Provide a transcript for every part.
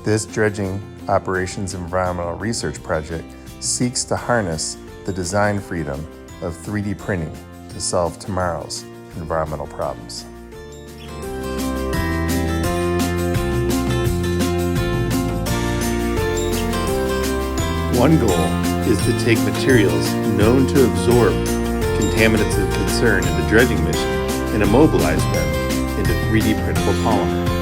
This dredging operations environmental research project seeks to harness the design freedom of 3D printing to solve tomorrow's environmental problems. One goal is to take materials known to absorb contaminants of concern in the dredging mission and immobilize them into 3D printable polymer.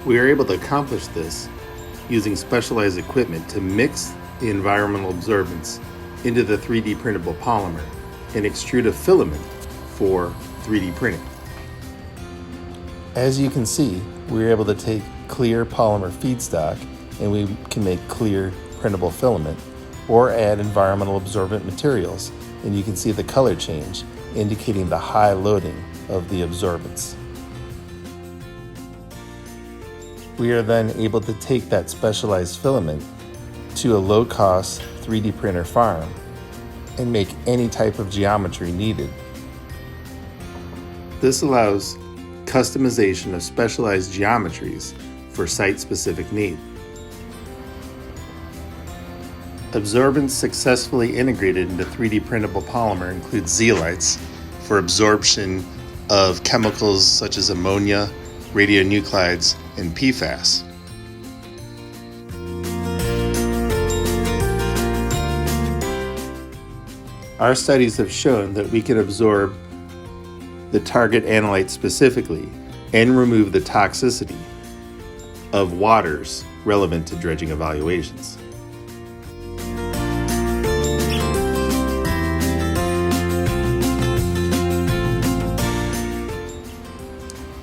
We are able to accomplish this using specialized equipment to mix the environmental absorbents into the 3D printable polymer and extrude a filament for 3D printing. As you can see, we are able to take clear polymer feedstock and we can make clear printable filament or add environmental absorbent materials, and you can see the color change indicating the high loading of the absorbents. We are then able to take that specialized filament to a low-cost 3D printer farm and make any type of geometry needed. This allows customization of specialized geometries for site-specific need. Absorbents successfully integrated into 3D printable polymer include zeolites for absorption of chemicals such as ammonia, radionuclides, and PFAS. Our studies have shown that we can absorb the target analyte specifically and remove the toxicity of waters relevant to dredging evaluations.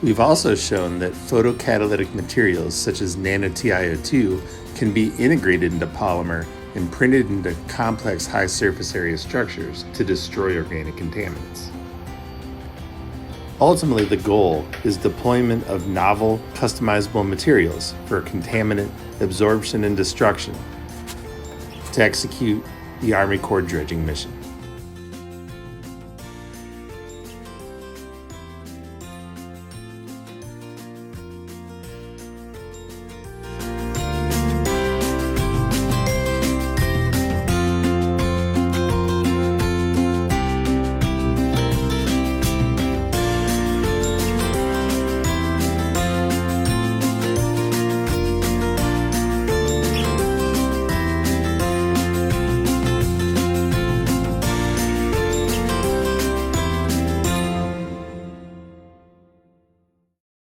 We've also shown that photocatalytic materials such as nano-TiO2 can be integrated into polymer and printed into complex high surface area structures to destroy organic contaminants. Ultimately, the goal is deployment of novel, customizable materials for contaminant absorption and destruction to execute the Army Corps dredging mission.